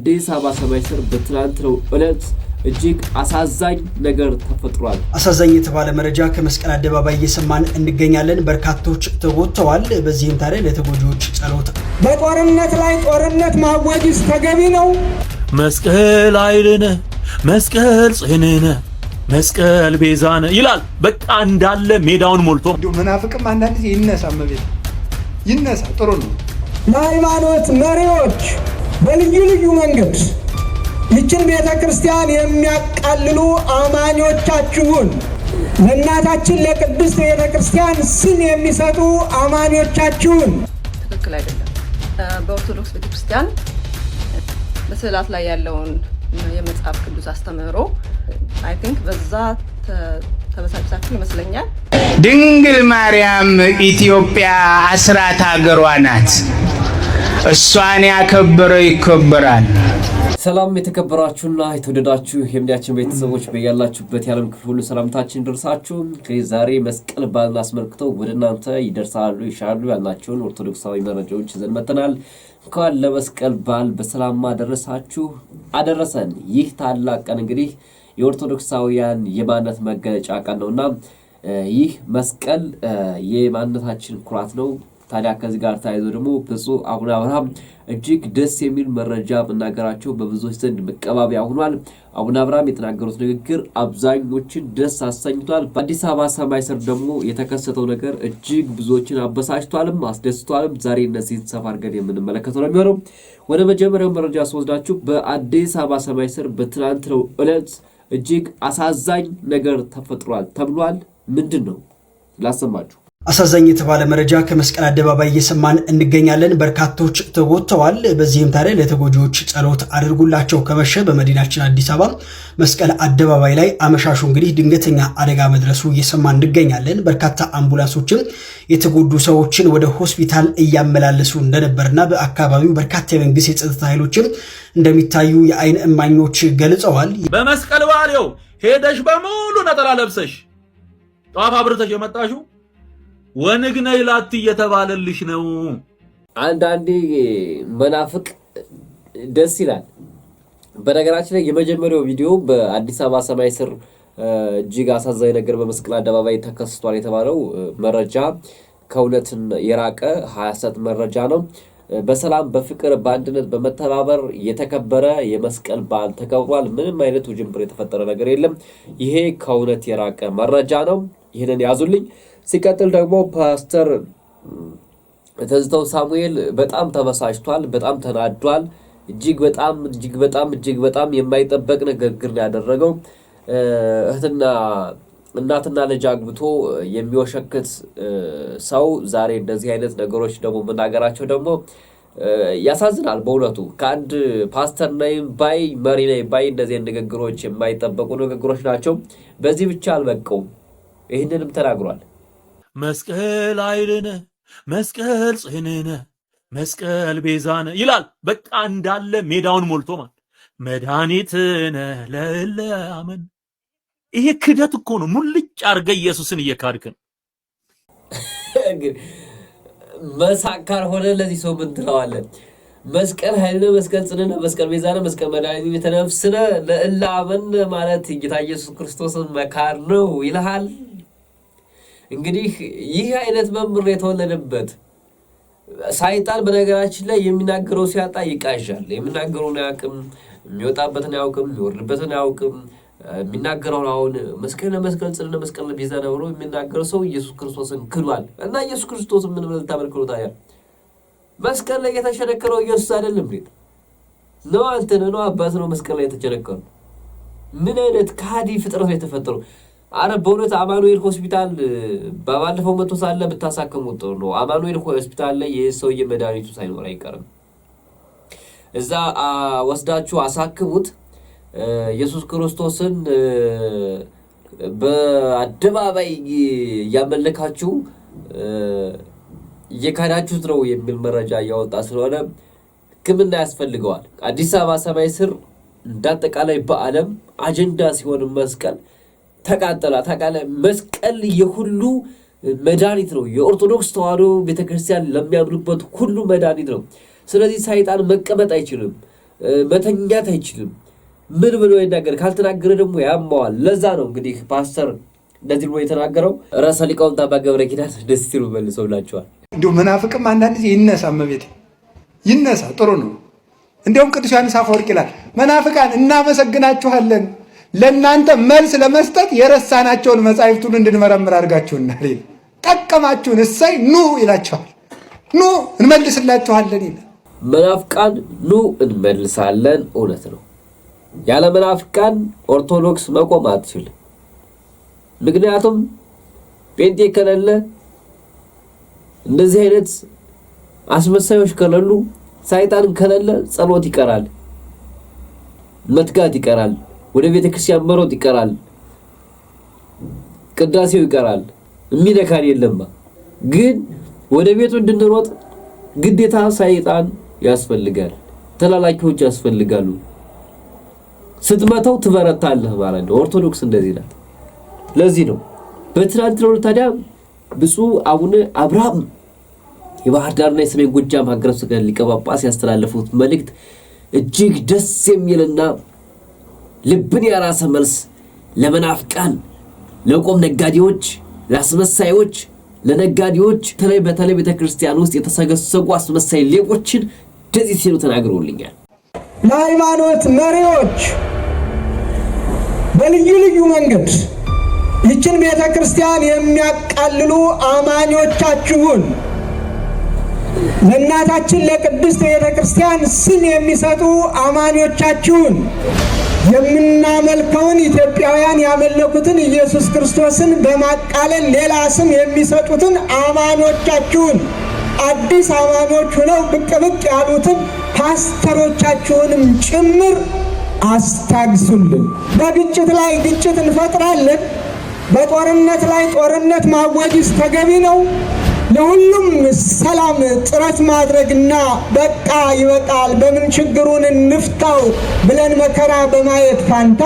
አዲስ አበባ ሰማይ ስር በትናንትናው ዕለት እጅግ አሳዛኝ ነገር ተፈጥሯል። አሳዛኝ የተባለ መረጃ ከመስቀል አደባባይ እየሰማን እንገኛለን። በርካቶች ተጎድተዋል። በዚህም ታዲያ ለተጎጂዎች ጸሎት። በጦርነት ላይ ጦርነት ማወጅስ ተገቢ ነው? መስቀል ኃይልነ መስቀል ጽንዕነ መስቀል ቤዛነ ይላል። በቃ እንዳለ ሜዳውን ሞልቶ መናፍቅም አንዳንድ ጊዜ ይነሳ መቤት ይነሳ ጥሩ ነው። ለሃይማኖት መሪዎች በልዩ ልዩ መንገድ ይችን ቤተ ክርስቲያን የሚያቃልሉ አማኞቻችሁን ለእናታችን ለቅድስት ቤተ ክርስቲያን ስም የሚሰጡ አማኞቻችሁን ትክክል አይደለም። በኦርቶዶክስ ቤተ ክርስቲያን በስዕላት ላይ ያለውን የመጽሐፍ ቅዱስ አስተምህሮ አይ ቲንክ በዛ ተበሳጭታችሁ ይመስለኛል። ድንግል ማርያም ኢትዮጵያ አስራት ሀገሯ ናት። እሷን ያከበረው ይከበራል። ሰላም የተከበራችሁና የተወደዳችሁ የሚዲያችን ቤተሰቦች በያላችሁበት የዓለም ክፍል ሁሉ ሰላምታችን ደርሳችሁ ዛሬ መስቀል በዓልን አስመልክተው ወደ እናንተ ይደርሳሉ ይሻሉ ያልናቸውን ኦርቶዶክሳዊ መረጃዎች ይዘን መጥተናል። እንኳን ለመስቀል በዓል በሰላም አደረሳችሁ አደረሰን። ይህ ታላቅ ቀን እንግዲህ የኦርቶዶክሳውያን የማንነት መገለጫ ቀን ነውና ይህ መስቀል የማንነታችን ኩራት ነው። ታዲያ ከዚህ ጋር ተያይዞ ደግሞ ብፁዕ አቡነ አብርሃም እጅግ ደስ የሚል መረጃ መናገራቸው በብዙዎች ዘንድ መቀባበያ ሆኗል። አቡነ አብርሃም የተናገሩት ንግግር አብዛኞችን ደስ አሰኝቷል። በአዲስ አበባ ሰማይ ስር ደግሞ የተከሰተው ነገር እጅግ ብዙዎችን አበሳጭቷልም አስደስቷልም። ዛሬ እነዚህን ሰፋ አድርገን የምንመለከተው ነው የሚሆነው። ወደ መጀመሪያው መረጃ ስወስዳችሁ በአዲስ አበባ ሰማይ ስር በትናንትናው ዕለት እጅግ አሳዛኝ ነገር ተፈጥሯል ተብሏል። ምንድን ነው ላሰማችሁ። አሳዛኝ የተባለ መረጃ ከመስቀል አደባባይ እየሰማን እንገኛለን። በርካቶች ተጎድተዋል። በዚህም ታዲያ ለተጎጂዎች ጸሎት አድርጉላቸው። ከመሸ በመዲናችን አዲስ አበባ መስቀል አደባባይ ላይ አመሻሹ እንግዲህ ድንገተኛ አደጋ መድረሱ እየሰማን እንገኛለን። በርካታ አምቡላንሶችም የተጎዱ ሰዎችን ወደ ሆስፒታል እያመላለሱ እንደነበርና በአካባቢው በርካታ የመንግስት የጸጥታ ኃይሎችም እንደሚታዩ የአይን እማኞች ገልጸዋል። በመስቀል በዓሌው ሄደሽ በሙሉ ነጠላ ለብሰሽ ጧፍ አብርተሽ የመጣሽው ወንግነ ይላት እየተባለልሽ ነው። አንዳንዴ መናፍቅ ደስ ይላል። በነገራችን ላይ የመጀመሪያው ቪዲዮ በአዲስ አበባ ሰማይ ስር እጅግ አሳዛኝ ነገር በመስቀል አደባባይ ተከስቷል የተባለው መረጃ ከእውነት የራቀ ሐሰት መረጃ ነው። በሰላም በፍቅር በአንድነት በመተባበር የተከበረ የመስቀል በዓል ተከብሯል። ምንም አይነት ውጅንብር የተፈጠረ ነገር የለም። ይሄ ከእውነት የራቀ መረጃ ነው። ይህንን ያዙልኝ። ሲቀጥል ደግሞ ፓስተር ተዝተው ሳሙኤል በጣም ተበሳጭቷል፣ በጣም ተናዷል። እጅግ በጣም የማይጠበቅ ንግግር ያደረገው እናትና ልጅ አግብቶ የሚወሸክት ሰው ዛሬ እንደዚህ አይነት ነገሮች ደግሞ መናገራቸው ደግሞ ያሳዝናል። በእውነቱ ከአንድ ፓስተር ነኝ ባይ መሪ ነኝ ባይ እንደዚህ ንግግሮች የማይጠበቁ ንግግሮች ናቸው። በዚህ ብቻ አልበቀውም፣ ይህንንም ተናግሯል። መስቀል ኃይልነ መስቀል ጽንዕነ መስቀል ቤዛነ ይላል። በቃ እንዳለ ሜዳውን ሞልቶ ማለት መድኃኒትነ ለእለ አመን። ይሄ ክደት እኮ ነው። ሙልጭ አድርገህ ኢየሱስን እየካድክ ነው። መሳቅ ካልሆነ ለዚህ ሰው ምን ትለዋለህ? መስቀል ኃይልነ መስቀል ጽንዕነ መስቀል ቤዛነ መስቀል መድኃኒትነ ለነፍስነ ለእለ አመን ማለት ጌታ ኢየሱስ ክርስቶስን መካር ነው ይልሃል። እንግዲህ ይህ አይነት መምህር የተወለደበት ሰይጣን በነገራችን ላይ የሚናገረው ሲያጣ ይቃዣል። የሚናገረውን አያውቅም፣ የሚወጣበትን አያውቅም፣ የሚወርድበትን አያውቅም። የሚናገረውን አሁን መስቀል ለመስቀል ጽንዕነ መስቀል ቤዛነ ብሎ የሚናገረው ሰው ኢየሱስ ክርስቶስን ክዷል። እና ኢየሱስ ክርስቶስን ምን ብለህ ልታመልከው ታዲያ? መስቀል ላይ የተሸነከረው ኢየሱስ አይደለም እንዴ? ነው አንተ ነው አባት ነው መስቀል ላይ የተቸነከረው። ምን አይነት ካዲ ፍጥረት ነው የተፈጠረው? አረ በእውነት አማኑኤል ሆስፒታል ባለፈው መቶ ሳለ ብታሳከሙት ጥሩ ነው። አማኑኤል ሆስፒታል ላይ የሰውዬ መድኃኒቱ ሳይኖር አይቀርም። እዛ ወስዳችሁ አሳክሙት። ኢየሱስ ክርስቶስን በአደባባይ እያመለካችሁ እየካዳችሁት ነው የሚል መረጃ እያወጣ ስለሆነ ሕክምና ያስፈልገዋል። አዲስ አበባ ሰማይ ስር እንዳጠቃላይ በዓለም አጀንዳ ሲሆን መስቀል ተቃጠላ መስቀል የሁሉ መድኃኒት ነው። የኦርቶዶክስ ተዋሕዶ ቤተክርስቲያን ለሚያምኑበት ሁሉ መድኃኒት ነው። ስለዚህ ሰይጣን መቀመጥ አይችልም። መተኛት አይችልም። ምን ብሎ ይናገር? ካልተናገረ ደግሞ ያማዋል። ለዛ ነው እንግዲህ ፓስተር እንደዚህ ብሎ የተናገረው። ራስ ሊቃውንት አባ ገብረ ኪዳን ደስ ሲሉ መልሰውላቸዋል። እንዲሁ መናፍቅም አንዳንድ ጊዜ ይነሳ፣ እመቤቴ ይነሳ፣ ጥሩ ነው። እንዲሁም ቅዱስ ዮሐንስ አፈወርቅ ይላል መናፍቃን እናመሰግናችኋለን ለእናንተ መልስ ለመስጠት የረሳናቸውን መጻሕፍቱን እንድንመረምር አድርጋችሁናል። ጠቀማችሁን፣ እሰይ ኑ ይላቸዋል። ኑ እንመልስላችኋለን ይላል። መናፍቃን ኑ እንመልሳለን። እውነት ነው። ያለ መናፍቃን ኦርቶዶክስ መቆም አትችልም። ምክንያቱም ጴንጤ ከሌለ እንደዚህ አይነት አስመሳዮች ከሌሉ ሰይጣን ከሌለ ጸሎት ይቀራል፣ መትጋት ይቀራል፣ ወደ ቤተክርስቲያን መሮጥ ይቀራል፣ ቅዳሴው ይቀራል። የሚነካን የለም። ግን ወደ ቤቱ እንድንሮጥ ግዴታ ሰይጣን ያስፈልጋል፣ ተላላኪዎች ያስፈልጋሉ። ስትመተው ትበረታለህ ማለት ነው። ኦርቶዶክስ እንደዚህ ናት። ለዚህ ነው በትናንትናው ታዲያ ብፁዕ አቡነ አብርሃም የባህር ዳርና የሰሜን ጎጃም ሀገረ ስብከት ሊቀ ጳጳስ ያስተላለፉት መልእክት እጅግ ደስ የሚልና ልብን ያራሰ መልስ ለመናፍቃን፣ ለቆም ነጋዴዎች፣ ለአስመሳዮች፣ ለነጋዴዎች በተለይ ቤተክርስቲያን ውስጥ የተሰገሰጉ አስመሳይ ሌቦችን እንደዚህ ሲሉ ተናግረውልኛል። ለሃይማኖት መሪዎች በልዩ ልዩ መንገድ ይችን ቤተክርስቲያን የሚያቃልሉ አማኞቻችሁን ለእናታችን ለቅድስት ቤተክርስቲያን ስም የሚሰጡ አማኞቻችሁን የምናመልከውን ኢትዮጵያውያን ያመለኩትን ኢየሱስ ክርስቶስን በማቃለል ሌላ ስም የሚሰጡትን አማኞቻችሁን አዲስ አማኞች ሆነው ብቅ ያሉትን ፓስተሮቻችሁንም ጭምር አስታግሱልን። በግጭት ላይ ግጭት እንፈጥራለን። በጦርነት ላይ ጦርነት ማወጅስ ተገቢ ነው። ለሁሉም ሰላም ጥረት ማድረግና በቃ ይበቃል፣ በምን ችግሩን እንፍታው ብለን መከራ በማየት ፋንታ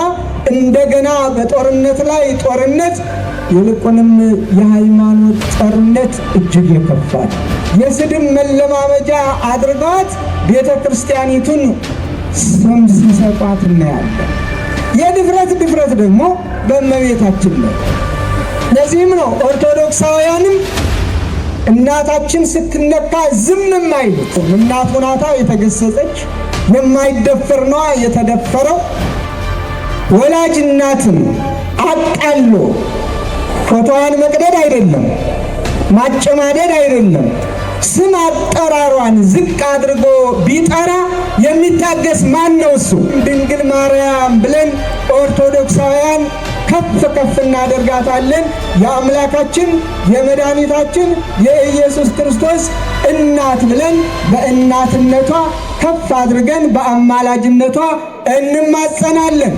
እንደገና በጦርነት ላይ ጦርነት፣ ይልቁንም የሃይማኖት ጦርነት እጅግ ይከፋል። የስድብ መለማመጃ አድርገዋት ቤተ ክርስቲያኒቱን ስም ሲሰጧት እናያለን። የድፍረት ደግሞ በእመቤታችን ነው። ለዚህም ነው ኦርቶዶክሳውያንም እናታችን ስትነካ ዝም የማይሉት። እናቱ ናታ የተገሰጸች፣ የማይደፈር ነዋ የተደፈረው። ወላጅ እናትን አቃሎ ፎቶዋን መቅደድ አይደለም፣ ማጨማደድ አይደለም፣ ስም አጠራሯን ዝቅ አድርጎ ቢጠራ የሚታገስ ማን ነው? እሱ ድንግል ማርያም ብለን ኦርቶዶክሳውያን ከፍ እናደርጋታለን። የአምላካችን የመድኃኒታችን የኢየሱስ ክርስቶስ እናት ብለን በእናትነቷ ከፍ አድርገን በአማላጅነቷ እንማጸናለን።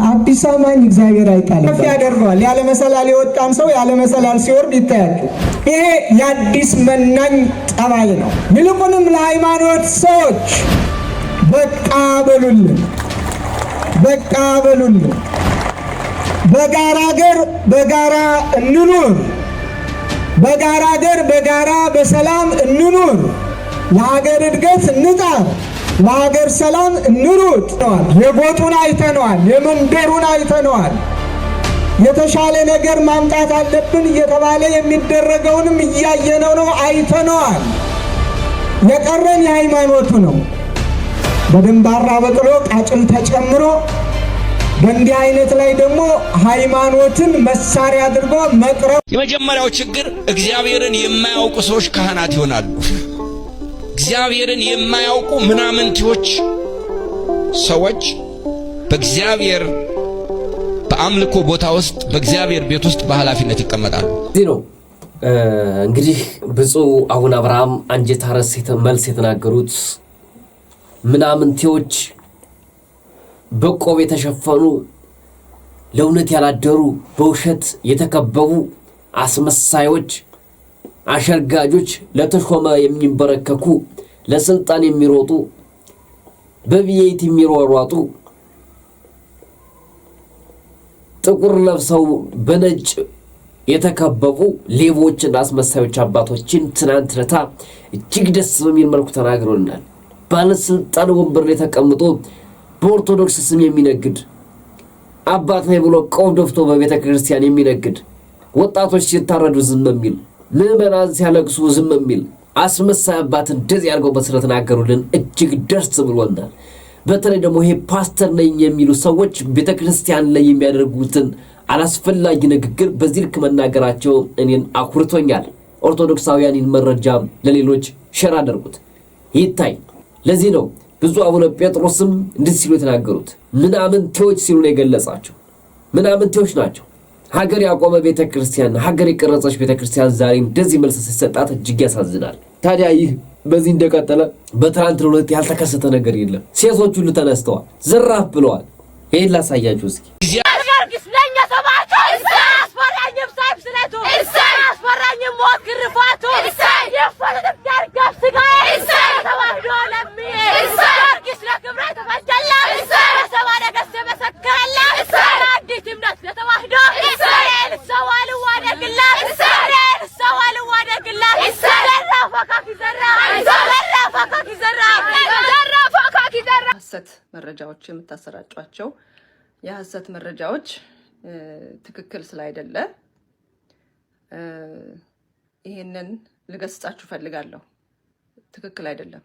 አዲስ አማኝ እግዚአብሔር አይጣልም፣ ከፍ ያደርገዋል። ያለ መሰላል የወጣን ሰው ያለ መሰላል ሲወርድ ይታያል። ይሄ የአዲስ መናኝ ጠባይ ነው። ይልቁንም ለሃይማኖት ሰዎች በቃ በሉልን፣ በቃ በሉልን። በጋራ ሀገር በጋራ እንኑር፣ በጋራ ሀገር በጋራ በሰላም እንኑር። ለሀገር እድገት እንጣር፣ ለሀገር ሰላም እንሩጥ። የጎጡን አይተነዋል፣ የመንደሩን አይተነዋል። የተሻለ ነገር ማምጣት አለብን እየተባለ የሚደረገውንም እያየነው ነው፣ አይተነዋል። የቀረን የሃይማኖቱ ነው። በድንባራ በቅሎ ቃጭል ተጨምሮ በእንዲህ አይነት ላይ ደግሞ ሃይማኖትን መሳሪያ አድርጎ መቅረብ። የመጀመሪያው ችግር እግዚአብሔርን የማያውቁ ሰዎች ካህናት ይሆናሉ። እግዚአብሔርን የማያውቁ ምናምንቴዎች ሰዎች በእግዚአብሔር በአምልኮ ቦታ ውስጥ በእግዚአብሔር ቤት ውስጥ በኃላፊነት ይቀመጣሉ። እዚህ ነው እንግዲህ ብፁዕ አቡነ አብርሃም አንጀት አርስ መልስ የተናገሩት። ምናምንቴዎች፣ በቆብ የተሸፈኑ፣ ለእውነት ያላደሩ፣ በውሸት የተከበቡ አስመሳዮች፣ አሸርጋጆች፣ ለተሾመ የሚንበረከኩ፣ ለስልጣን የሚሮጡ፣ በቪኤት የሚሯሯጡ፣ ጥቁር ለብሰው በነጭ የተከበቡ ሌቦችና አስመሳዮች አባቶችን ትናንት ለታ እጅግ ደስ በሚል መልኩ ተናግረውናል። ባለስልጣን ወንበር ላይ ተቀምጦ በኦርቶዶክስ ስም የሚነግድ አባት ላይ ብሎ ቆብ ደፍቶ በቤተ ክርስቲያን የሚነግድ ወጣቶች ሲታረዱ ዝም የሚል ምዕመናን ሲያለቅሱ ዝም የሚል አስመሳይ አባት እንደዚህ አድርገው በስለተናገሩልን እጅግ ደስ ብሎናል። በተለይ ደግሞ ይሄ ፓስተር ነኝ የሚሉ ሰዎች ቤተ ክርስቲያን ላይ የሚያደርጉትን አላስፈላጊ ንግግር በዚህ ልክ መናገራቸው እኔን አኩርቶኛል። ኦርቶዶክሳውያንን መረጃ ለሌሎች ሸር አድርጉት ይታይ። ለዚህ ነው ብዙ አቡነ ጴጥሮስም እንደዚህ ሲሉ የተናገሩት ምናምንቴዎች ሲሉ ነው የገለጻቸው። ምናምንቴዎች ናቸው። ሀገር ያቆመ ቤተ ክርስቲያን፣ ሀገር የቀረጸች ቤተ ክርስቲያን ዛሬ እንደዚህ መልስ ሲሰጣት እጅግ ያሳዝናል። ታዲያ ይህ በዚህ እንደቀጠለ በትናንትናው ዕለት ያልተከሰተ ነገር የለም። ሴቶች ሁሉ ተነስተዋል፣ ዘራፍ ብለዋል። ይሄን ላሳያችሁ እስኪ። ሐሰት መረጃዎች የምታሰራጯቸው የሐሰት መረጃዎች ትክክል ስላይደለ ይሄንን ልገስጻችሁ ፈልጋለሁ። ትክክል አይደለም።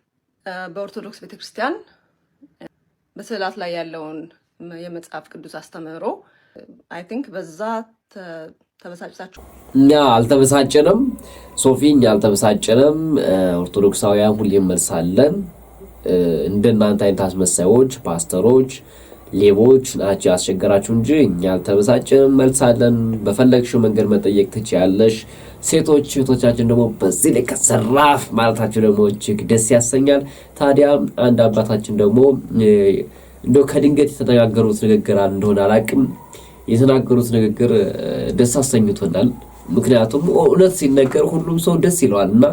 በኦርቶዶክስ ቤተክርስቲያን በስዕላት ላይ ያለውን የመጽሐፍ ቅዱስ አስተምህሮ አይ ቲንክ በዛ ተበሳጭታችሁ። እኛ አልተበሳጨንም ሶፊ፣ እኛ አልተበሳጨንም። ኦርቶዶክሳውያን ሁሌም መልሳለን። እንደናንተ አይነት አስመሳዮች ፓስተሮች ሌቦች ናቸው ያስቸገራችሁ እንጂ እኛ አልተበሳጨንም፣ መልሳለን። በፈለግሽው መንገድ መጠየቅ ትችያለሽ። ሴቶች እህቶቻችን ደግሞ በዚህ ልክ ዘራፍ ማለታቸው ደግሞ እጅግ ደስ ያሰኛል። ታዲያ አንድ አባታችን ደግሞ እንደው ከድንገት የተነጋገሩት ንግግር እንደሆነ አላውቅም፣ የተናገሩት ንግግር ደስ አሰኝቶናል። ምክንያቱም እውነት ሲነገር ሁሉም ሰው ደስ ይለዋልና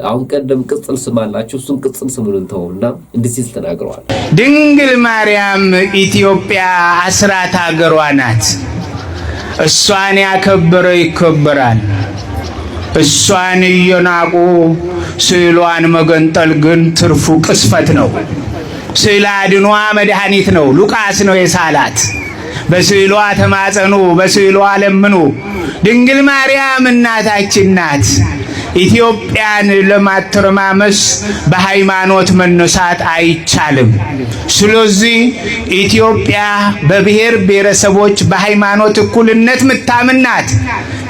አሁን ቀደም ቅጽል ስም አላቸው፣ እሱን ቅጽል ስሙን እንተውና እንዲህ ሲል ተናግረዋል። ድንግል ማርያም ኢትዮጵያ አስራት ሀገሯ ናት። እሷን ያከበረ ይከበራል። እሷን እየናቁ ስዕሏን መገንጠል ግን ትርፉ ቅስፈት ነው። ስዕል አድኗ መድኃኒት ነው። ሉቃስ ነው የሳላት። በስዕሏ ተማጸኑ፣ በስዕሏ ለምኑ። ድንግል ማርያም እናታችን ናት። ኢትዮጵያን ለማተረማመስ በሃይማኖት መነሳት አይቻልም። ስለዚህ ኢትዮጵያ በብሔር ብሔረሰቦች በሃይማኖት እኩልነት ምታምን ናት።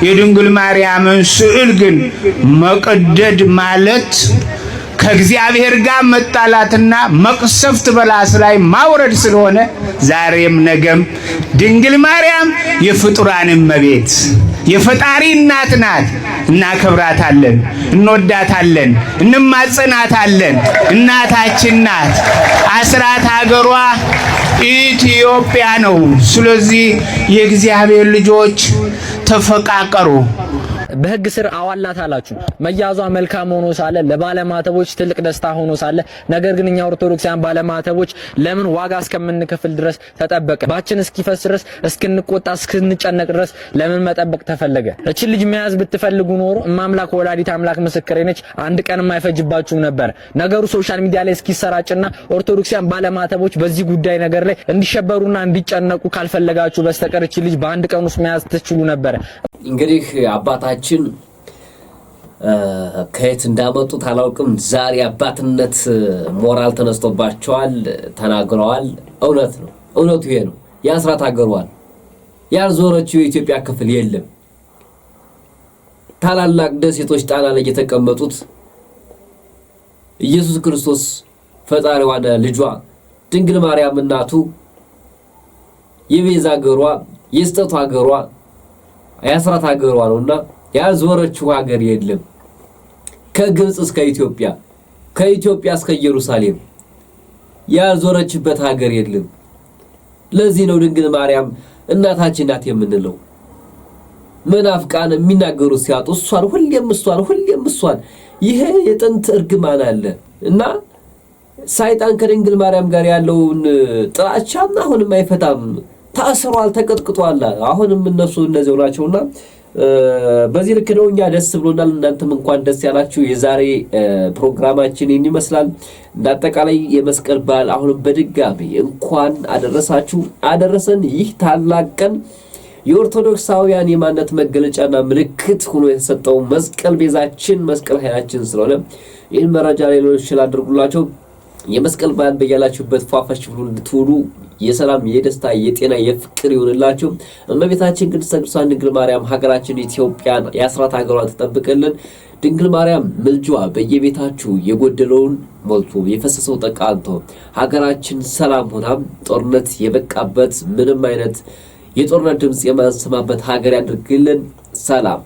የድንግል ማርያምን ስዕል ግን መቀደድ ማለት ከእግዚአብሔር ጋር መጣላትና መቅሰፍት በላስ ላይ ማውረድ ስለሆነ ዛሬም ነገም ድንግል ማርያም የፍጡራን እመቤት የፈጣሪ እናት ናት። እናከብራታለን፣ እንወዳታለን፣ እንማጸናታለን። እናታችን ናት። አስራት ሀገሯ ኢትዮጵያ ነው። ስለዚህ የእግዚአብሔር ልጆች ተፈቃቀሩ። በህግ ስር አዋላት አላችሁ። መያዟ መልካም ሆኖ ሳለ ለባለማተቦች ትልቅ ደስታ ሆኖ ሳለ ነገር ግን እኛ ኦርቶዶክሳውያን ባለማተቦች ለምን ዋጋ እስከምንከፍል ድረስ ተጠበቀ? ባችን እስኪፈስ ድረስ እስክንቆጣ እስክንጨነቅ ድረስ ለምን መጠበቅ ተፈለገ? እቺ ልጅ መያዝ ብትፈልጉ ኖሮ እማምላክ ወላዲት አምላክ ምስክሬ ነች፣ አንድ ቀን የማይፈጅባችሁ ነበር። ነገሩ ሶሻል ሚዲያ ላይ እስኪሰራጭና ኦርቶዶክሳውያን ባለማተቦች በዚህ ጉዳይ ነገር ላይ እንዲሸበሩና እንዲጨነቁ ካልፈለጋችሁ በስተቀር እቺ ልጅ በአንድ ቀን ውስጥ መያዝ ትችሉ ነበር። እንግዲህ አባታችን ከየት እንዳመጡት አላውቅም። ዛሬ አባትነት ሞራል ተነስቶባቸዋል፣ ተናግረዋል። እውነት ነው፣ እውነቱ ይሄ ነው። የአስራት ሀገሯን ያልዞረችው የኢትዮጵያ ክፍል የለም። ታላላቅ ደሴቶች ጣና ላይ የተቀመጡት ኢየሱስ ክርስቶስ ፈጣሪዋና ልጇ ድንግል ማርያም እናቱ የቤዛ ሀገሯ የስጠቱ ሀገሯ የአስራት ሀገሯ ነውና ያልዞረችው ሀገር የለም። ከግብጽ እስከ ኢትዮጵያ፣ ከኢትዮጵያ እስከ ኢየሩሳሌም ያልዞረችበት ሀገር የለም። ለዚህ ነው ድንግል ማርያም እናታችን ናት የምንለው። መናፍቃን የሚናገሩ ሲያጡ እሷን ሁሌም እሷን ይሄ የጥንት እርግማን አለ እና ሰይጣን ከድንግል ማርያም ጋር ያለውን ጥላቻና አሁንም አይፈታም። ታስሯል፣ ተቀጥቅጧል። አሁንም እነሱ እነዚያው ናቸውና በዚህ ልክ ነው እኛ ደስ ብሎናል። እናንተም እንኳን ደስ ያላችሁ። የዛሬ ፕሮግራማችን ይህን ይመስላል። እንዳጠቃላይ የመስቀል በዓል አሁንም በድጋሚ እንኳን አደረሳችሁ አደረሰን። ይህ ታላቅ ቀን የኦርቶዶክሳውያን የማንነት መገለጫና ምልክት ሆኖ የተሰጠው መስቀል ቤዛችን መስቀል ኃይላችን ስለሆነ ይህን መረጃ ሌሎች አድርጉላቸው። የመስቀል በዓል በያላችሁበት ፏፈሽ ብሎ እንድትውሉ የሰላም የደስታ የጤና የፍቅር ይሁንላችሁ። እመቤታችን ቅድስት ቅዱሳን ድንግል ማርያም ሀገራችን ኢትዮጵያን የአስራት ሀገሯን ተጠብቅልን። ድንግል ማርያም ምልጃዋ በየቤታችሁ የጎደለውን ሞልቶ የፈሰሰው ጠቃንቶ ሀገራችን ሰላም ሆና ጦርነት የበቃበት ምንም አይነት የጦርነት ድምጽ የማንሰማበት ሀገር ያድርግልን። ሰላም